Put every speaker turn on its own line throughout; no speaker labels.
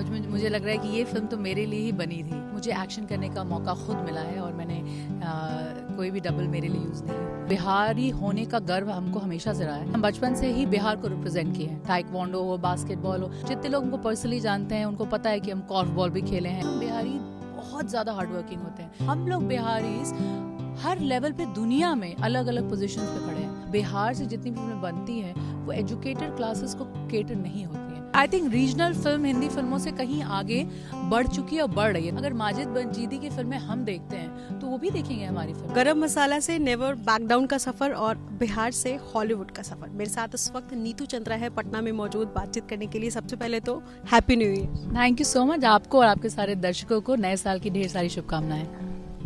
मुझे लग रहा है कि ये फिल्म तो मेरे लिए ही बनी थी। मुझे एक्शन करने का मौका खुद मिला है और मैंने कोई भी डबल मेरे लिए यूज़ नहीं। बिहारी होने का गर्व हमको हमेशा से रहा है। हम बचपन से ही बिहार को रिप्रेजेंट किए हैं। टाइकवांडो हो, बास्केटबॉल हो, जितने लोग हमको पर्सनली जानते हैं उनको पता है कि हम कॉर्फबॉल भी खेले हैं। हम बिहारी बहुत ज़्यादा हार्ड वर्किंग होते हैं। हम लोग बिहारीज हर लेवल पे दुनिया में अलग अलग पोजीशंस पे खड़े हैं। बिहार से जितनी भी फिल्में बनती हैं वो एजुकेटेड क्लासेस को केटर नहीं होती हैं। I think regional film Hindi फिल्मों से कहीं आगे बढ़ चुकी है और बढ़ रही है। अगर माजिद बंजीदी की फिल्में हम देखते हैं तो वो भी देखेंगे हमारी फिल्म।
गरम मसाला से नेवर बैक डाउन का सफर और बिहार से हॉलीवुड का सफर। मेरे साथ इस वक्त नीतू चंद्रा है पटना में मौजूद बातचीत करने के लिए। सबसे पहले तो happy new year.
Thank you so much. आपको और आपके सारे दर्शकों को नए साल की ढेर सारी शुभकामनाएं।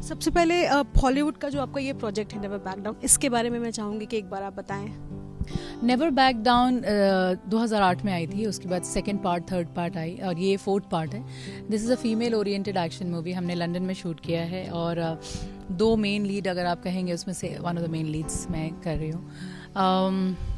सबसे पहले हॉलीवुड का जो आपका ये प्रोजेक्ट है नेवर बैक डाउन, इसके बारे में मैं चाहूंगी कि एक बार आप बताएं।
नेवर बैक डाउन 2008 में आई थी। उसके बाद सेकंड पार्ट, थर्ड पार्ट आई और ये फोर्थ पार्ट है। This is a female oriented action movie. हमने लंदन में शूट किया है और दो मेन लीड अगर आप कहेंगे उसमें से one of the main Leeds मैं कर रही हूँ।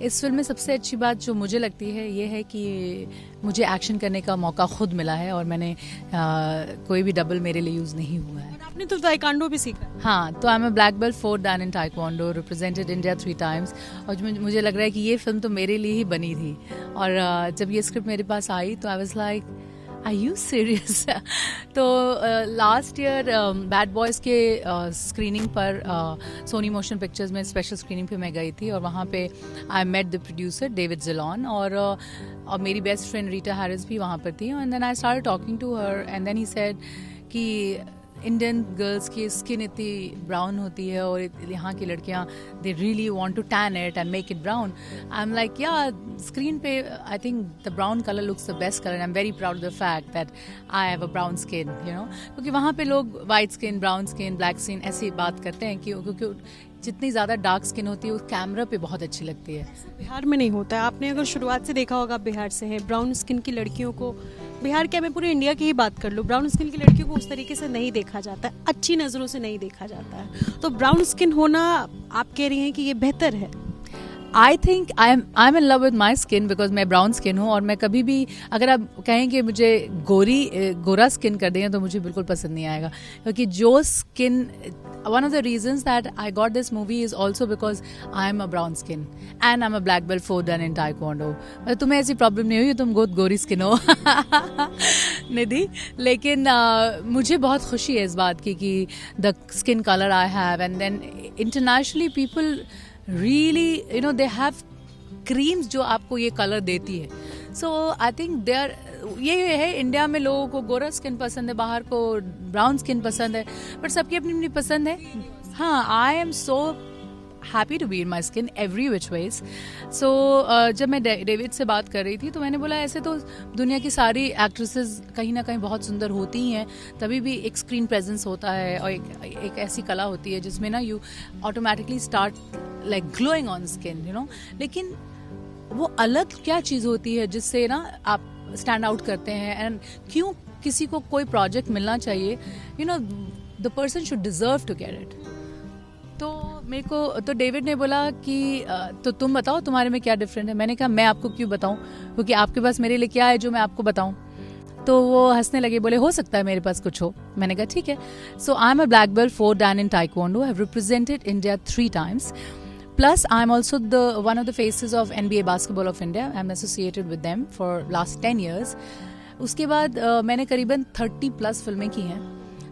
इस फिल्म में सबसे अच्छी बात जो मुझे लगती है ये है कि मुझे एक्शन करने का मौका खुद मिला है और मैंने कोई भी डबल मेरे लिए यूज़ नहीं हुआ है।
आपने तो ताइक्वांडो भी सीखा।
हाँ, तो आई am a black belt 4 Dan in taekwondo, represented India 3 times। और मुझे लग रहा है कि ये फिल्म तो मेरे लिए ही बनी थी। और जब ये स्क्रिप्ट मेरे पास आई तो I was like are you serious. तो लास्ट ईयर बैड बॉयज़ के स्क्रीनिंग पर सोनी मोशन पिक्चर्स में स्पेशल स्क्रीनिंग पे मैं गई थी और वहाँ पे I met the producer David Zilon और मेरी बेस्ट फ्रेंड रीटा हैरिस भी वहाँ पर थी। And then I started talking to her and then he said कि इंडियन गर्ल्स की स्किन इतनी ब्राउन होती है और यहाँ की लड़कियाँ they really want to tan it and make it brown. I am like yeah screen पे I think the brown colour looks the best colour. I am very proud of the fact that I have a brown skin, you know. क्योंकि वहाँ पे लोग white skin, brown skin, black skin ऐसी बात करते हैं क्योंकि जितनी ज़्यादा डार्क स्किन होती है वो कैमरा पे बहुत अच्छी लगती है।
बिहार में नहीं होता है। आपने अगर शुरुआत से देखा होगा, बिहार से है, ब्राउन स्किन की लड़कियों को, बिहार क्या मैं पूरे इंडिया की ही बात कर लूँ, ब्राउन स्किन की लड़कियों को उस तरीके से नहीं देखा जाता है, अच्छी नज़रों से नहीं देखा जाता है। तो ब्राउन स्किन होना आप कह रही हैं कि ये बेहतर है?
I think I am in love with my skin because मैं ब्राउन स्किन हूँ और मैं कभी भी अगर आप कहें कि मुझे गोरा स्किन कर दें तो मुझे बिल्कुल पसंद नहीं आएगा। क्योंकि जो skin one of the reasons that I got this movie is also because I am a brown skin and I am a black belt 4 Dan in taekwondo. तुम्हें ऐसी प्रॉब्लम नहीं हुई, तुम बहुत गोरी स्किन हो निधि। लेकिन मुझे बहुत खुशी है इस बात की कि the skin colour I have and then internationally people really, you know, they have creams जो आपको ये कलर देती है। So I think they are ये है, इंडिया में लोगों को गोरा स्किन पसंद है, बाहर को ब्राउन स्किन पसंद है, बट सबकी अपनी अपनी पसंद है। हाँ, I am so happy to be in my skin every which ways. So जब मैं डेविड से बात कर रही थी तो मैंने बोला ऐसे तो दुनिया की सारी एक्ट्रेसेस कहीं ना कहीं बहुत सुंदर होती ही हैं, तभी भी एक स्क्रीन प्रेजेंस होता है और एक ऐसी कला होती है जिसमें ना you automatically start like glowing on skin, you no. लेकिन वो अलग क्या चीज़ होती है जिससे ना आप स्टैंड आउट करते हैं एंड क्यों किसी को कोई प्रोजेक्ट मिलना चाहिए, you know, the person should deserve to get it. तो मेरे को तो डेविड ने बोला कि तो तुम बताओ तुम्हारे में क्या डिफरेंट है। मैंने कहा मैं आपको क्यों बताऊं, क्योंकि आपके पास मेरे लिए क्या है जो मैं आपको बताऊं। तो वो हंसने लगे, बोले हो सकता है मेरे पास कुछ हो। मैंने कहा ठीक है। So I am a black belt 4 Dan in taekwondo, have represented India 3 times। Plus, I'm also one of the faces of NBA Basketball of India. I'm associated with them for last 10 years. उसके बाद मैंने करीबन 30+ फिल्में की हैं,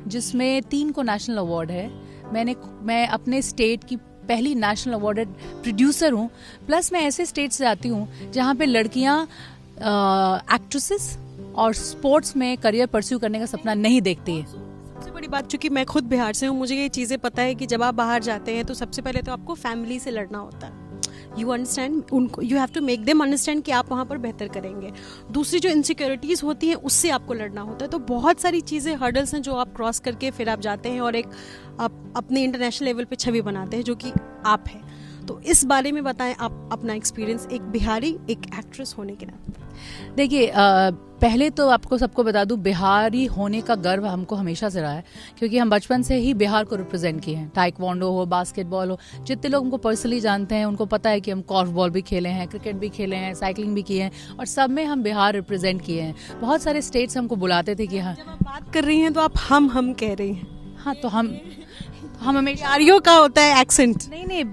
जिसमें 3 को national award है। मैं अपने स्टेट की पहली नेशनल अवार्डेड प्रोड्यूसर हूँ। प्लस मैं ऐसे स्टेट से आती हूँ जहाँ पे लड़कियाँ एक्ट्रेसेस और स्पोर्ट्स में करियर परस्यू करने का सपना नहीं देखती है।
सबसे बड़ी बात, चूंकि मैं खुद बिहार से हूँ, मुझे ये चीज़ें पता है कि जब आप बाहर जाते हैं तो सबसे पहले तो आपको फैमिली से लड़ना होता है। यू अंडरस्टैंड उनको, you have to make them understand कि आप वहाँ पर बेहतर करेंगे। दूसरी जो इनसिक्योरिटीज़ होती हैं उससे आपको लड़ना होता है। तो बहुत सारी चीज़ें, हर्डल्स हैं जो आप क्रॉस करके फिर आप जाते हैं और एक आप अपने इंटरनेशनल लेवल पे छवि बनाते हैं जो कि आप हैं। तो इस बारे में बताएं आप अपना एक्सपीरियंस एक बिहारी एक एक्ट्रेस होने के नाते।
देखिए, पहले तो आपको सबको बता दूं, बिहारी होने का गर्व हमको हमेशा से रहा है, क्योंकि हम बचपन से ही बिहार को रिप्रेजेंट किए हैं। टाइक्वांडो हो, बास्केटबॉल हो, जितने लोग हमको पर्सनली जानते हैं उनको पता है कि हम कॉर्फ बॉल भी खेले हैं, क्रिकेट भी खेले हैं, साइकिलिंग भी किए हैं, और सब में हम बिहार रिप्रेजेंट किए हैं। बहुत सारे स्टेट्स हमको बुलाते थे कि हाँ,
जब आप बात कर रही हैं तो आप हम कह रही हैं।
हाँ, तो हम हमेशा
बिहारियों का होता है एक्सेंट।
नहीं,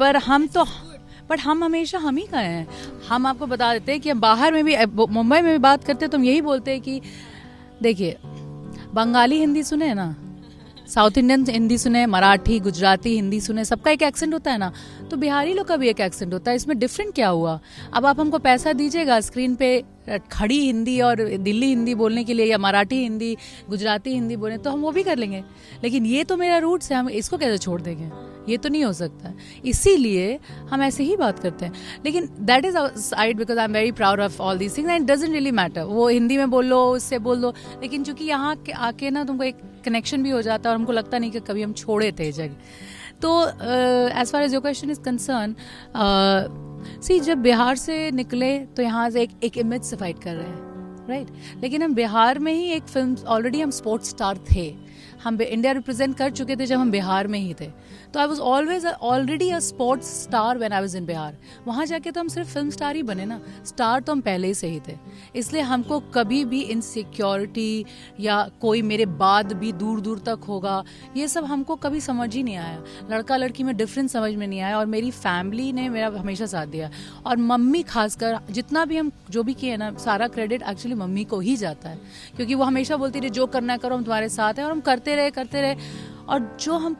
बट हम हमेशा हम ही का हैं। हम आपको बता देते हैं कि हम बाहर में भी, मुंबई में भी बात करते हैं तो हम यही बोलते हैं कि देखिए, बंगाली हिंदी सुने है ना, साउथ इंडियन हिंदी सुने, मराठी, गुजराती हिंदी सुने, सबका एक एक्सेंट होता है ना, तो बिहारी लोग का भी एक एक्सेंट होता है। इसमें डिफरेंट क्या हुआ? अब आप हमको पैसा दीजिएगा स्क्रीन पे खड़ी हिंदी और दिल्ली हिंदी बोलने के लिए, या मराठी हिंदी, गुजराती हिंदी बोलने, तो हम वो भी कर लेंगे। लेकिन ये तो मेरा रूट्स है, हम इसको कैसे छोड़ देंगे? ये तो नहीं हो सकता। इसीलिए हम ऐसे ही बात करते हैं। लेकिन that is side, because I am very proud of all these things and doesn't really matter, वो हिंदी में बोल लो, उससे बोल दो, लेकिन चूंकि यहाँ आके ना तुमको एक कनेक्शन भी हो जाता है और हमको लगता नहीं कि कभी हम छोड़े थे जगह। तो as far as your question is concerned, see, जब बिहार से निकले तो यहाँ से एक इमेज से फाइट कर रहे हैं, राइट? लेकिन हम बिहार में ही एक फिल्म, ऑलरेडी हम स्पोर्ट्स स्टार थे, हम इंडिया रिप्रेजेंट कर चुके थे जब हम बिहार में ही थे। तो I was always already a sports star when I was in Bihar. वहाँ जाके तो हम सिर्फ फिल्म स्टार ही बने ना, स्टार तो हम पहले ही से ही थे। इसलिए हमको कभी भी इनसिक्योरिटी या कोई मेरे बाद भी दूर दूर तक होगा, ये सब हमको कभी समझ ही नहीं आया। लड़का लड़की में डिफरेंस समझ में नहीं आया, और मेरी फैमिली ने मेरा हमेशा साथ दिया। और मम्मी खासकर, जितना भी हम जो भी किए ना, सारा क्रेडिट एक्चुअली मम्मी को ही जाता है, क्योंकि वो हमेशा बोलती रही जो करना करो, हम तुम्हारे साथ हैं, और हम करते रहे। और जो हम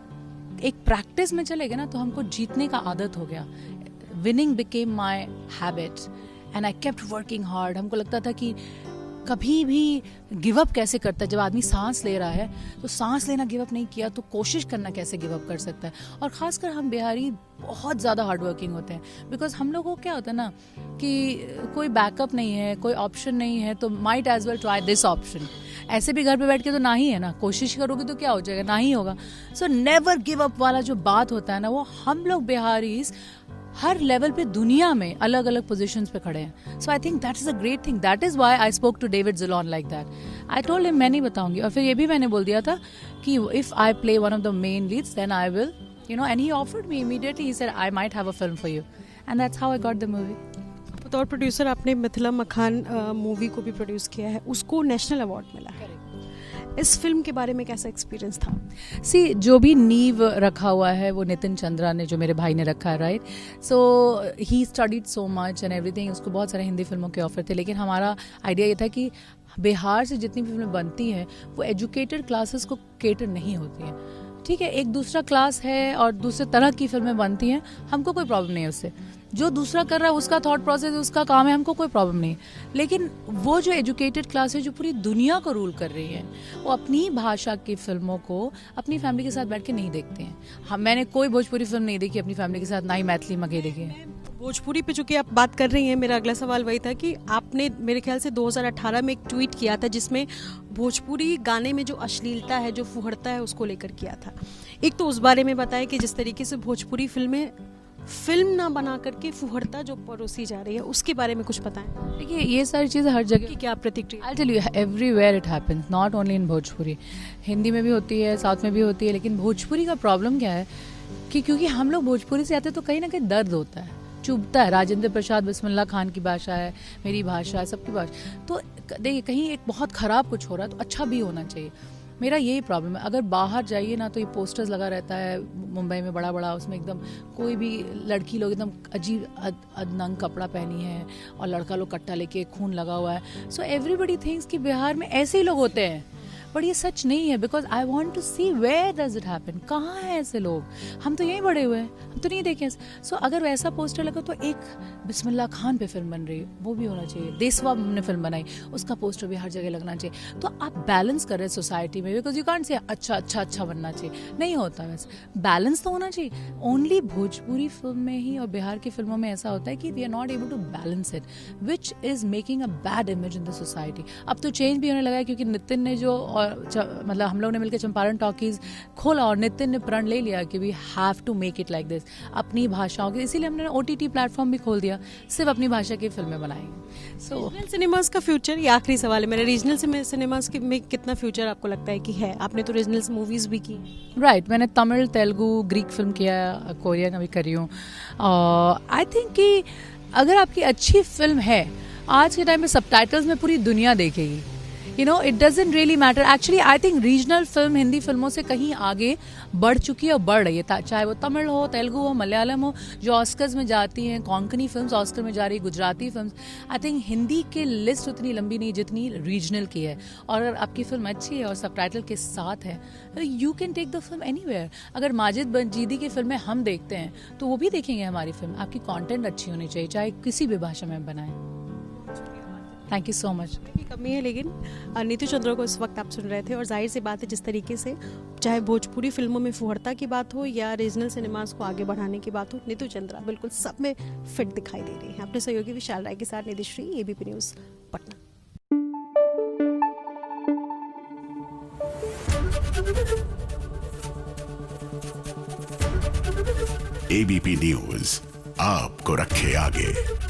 एक प्रैक्टिस में चले गए ना, तो हमको जीतने का आदत हो गया। Winning became my habit and I kept working hard. हमको लगता था कि कभी भी गिव अप कैसे करता है। जब आदमी सांस ले रहा है तो सांस लेना गिव अप नहीं किया तो कोशिश करना कैसे गिव अप कर सकता है। और खासकर हम बिहारी बहुत ज़्यादा हार्ड वर्किंग होते हैं, बिकॉज हम लोगों को क्या होता है ना कि कोई बैकअप नहीं है, कोई ऑप्शन नहीं है, तो might as well try this option. ऐसे भी घर पे बैठ के तो ना ही है ना, कोशिश करोगे तो क्या हो जाएगा, ना ही होगा। सो नेवर गिव अप वाला जो बात होता है ना, वो हम लोग बिहारीज हर लेवल पे दुनिया में अलग अलग पोजीशंस पे खड़े हैं। So I think that is a great thing. That is why I spoke to David Zilon like that. I told him मैं नहीं बताऊंगी, और फिर ये भी मैंने बोल दिया था कि if I play one of the main leads then I will, you know, and he offered me immediately. He said, I might have a film for you. And that's how I got the movie.
बतौर producer आपने मिथिला मखान movie को भी produce किया है, उसको national award मिला है। इस फिल्म के बारे में कैसा एक्सपीरियंस था?
सी, जो भी नींव रखा हुआ है वो नितिन चंद्रा ने, जो मेरे भाई ने रखा है, right? So he studied so much and everything. उसको बहुत सारे हिंदी फिल्मों के ऑफर थे, लेकिन हमारा आइडिया ये था कि बिहार से जितनी भी फिल्में बनती हैं वो एजुकेटेड क्लासेस को केटर नहीं होती हैं। ठीक है, एक दूसरा क्लास है और दूसरे तरह की फिल्में बनती हैं, हमको कोई प्रॉब्लम नहीं है उससे। जो दूसरा कर रहा है उसका थॉट प्रोसेस, उसका काम है, हमको कोई प्रॉब्लम नहीं। लेकिन वो जो एजुकेटेड क्लास है जो पूरी दुनिया को रूल कर रही है, वो अपनी भाषा की फिल्मों को अपनी फैमिली के साथ बैठ के नहीं देखते हैं। मैंने कोई भोजपुरी फिल्म नहीं देखी अपनी फैमिली के साथ, ना ही मैथिली मगे देखी है।
भोजपुरी पे चूंकि आप बात कर रही हैं, मेरा अगला सवाल वही था कि आपने मेरे ख्याल से 2018 में एक ट्वीट किया था जिसमें भोजपुरी गाने में जो अश्लीलता है, जो फुहड़ता है, उसको लेकर किया था। एक तो उस बारे में बताएं कि जिस तरीके से भोजपुरी फिल्में फिल्म ना बना करके फुहड़ता जो परोसी जा रही है, उसके बारे में कुछ बताएं।
देखिए, ये सारी चीज़ें हर जगह
की क्या प्रतिक्रिया?
I tell you, everywhere it happens, not only in Bhojpuri. Hindi में भी होती है, साउथ में भी होती है, लेकिन भोजपुरी का प्रॉब्लम क्या है कि क्योंकि हम लोग भोजपुरी से आते हैं तो कहीं ना कहीं दर्द होता है, चुभता है। राजेंद्र प्रसाद बिस्मिल्लाह खान की भाषा है, मेरी भाषा है, सबकी भाषा। तो देखिए, कहीं एक बहुत ख़राब कुछ हो रहा है तो अच्छा भी होना चाहिए। मेरा यही प्रॉब्लम है। अगर बाहर जाइए ना तो ये पोस्टर्स लगा रहता है मुंबई में बड़ा बड़ा, उसमें एकदम कोई भी लड़की लोग एकदम अजीब अदनंग कपड़ा पहनी है और लड़का लोग कट्टा लेके खून लगा हुआ है। सो एवरीबडी थिंक्स कि बिहार में ऐसे ही लोग होते हैं, बट ये सच नहीं है। Because I want to see where does it happen, कहाँ है ऐसे लोग? हम तो यहीं बड़े हुए हैं, हम तो नहीं देखे। सो अगर वैसा पोस्टर लगा तो एक बिस्मिल्लाह खान पे फिल्म बन रही है, वो भी होना चाहिए। देसवा ने फिल्म बनाई, उसका पोस्टर भी हर जगह लगना चाहिए। तो आप बैलेंस कर रहे हैं सोसाइटी में, बिकॉज यू कांट से अच्छा अच्छा अच्छा बनना चाहिए, नहीं होता। वैसे बैलेंस तो होना चाहिए। ओनली भोजपुरी फिल्म में ही और बिहार की फिल्मों में ऐसा होता है कि we are not able to balance it, which is making a bad image in the society. अब तो चेंज भी होने लगा है, क्योंकि नितिन ने जो और मतलब हम लोग ने मिलकर चंपारण टॉकीज खोला और नितिन ने प्रण ले लिया कि we have to make it like this, अपनी भाषाओं की, इसीलिए हमने OTT प्लेटफॉर्म भी खोल दिया, सिर्फ अपनी भाषा की फिल्में बनाएंगे। सो
रीजनल सिनेमास का फ्यूचर, ये आखिरी सवाल है मेरा, रीजनल सिनेमास में कितना फ्यूचर आपको लगता है कि है? आपने तो रीजनल मूवीज भी की।
राइट, मैंने तमिल, तेलुगु, ग्रीक फिल्म किया, कोरियन अभी करी हूँ। आई थिंक कि अगर आपकी अच्छी फिल्म है, आज के टाइम में सबटाइटल्स में पूरी दुनिया देखेगी। You know, it doesn't really matter actually. I think regional film Hindi फिल्मों से कहीं आगे बढ़ चुकी है और बढ़ रही है, चाहे वो तमिल हो, तेलुगु हो, मलयालम हो, जो ऑस्कर्स में जाती हैं, कोंकणी फिल्म्स ऑस्कर में जा रही, Gujarati films. I think Hindi की लिस्ट उतनी लंबी नहीं जितनी रीजनल की है, और अगर आपकी फिल्म अच्छी है और सबटाइटल के साथ है, you can take the film anywhere. अगर माजिद बंजीदी की फिल्में हम देखते हैं तो वो भी देखेंगे हमारी फिल्म। आपकी कंटेंट अच्छी होनी चाहिए, चाहे किसी भी भाषा में बनाए। Thank you so much.
की कमी है, लेकिन नीतू चंद्रा को इस वक्त आप सुन रहे थे, और जाहिर सी बात है जिस तरीके से चाहे भोजपुरी फिल्मों में फुहरता की बात हो या रीजनल सिनेमास को आगे बढ़ाने की बात हो, नीतू चंद्रा बिल्कुल सब में फिट दिखाई दे रही है। अपने सहयोगी विशाल राय के साथ Nidhishree, ABP news Patna.
ABP news आपको रखे आगे।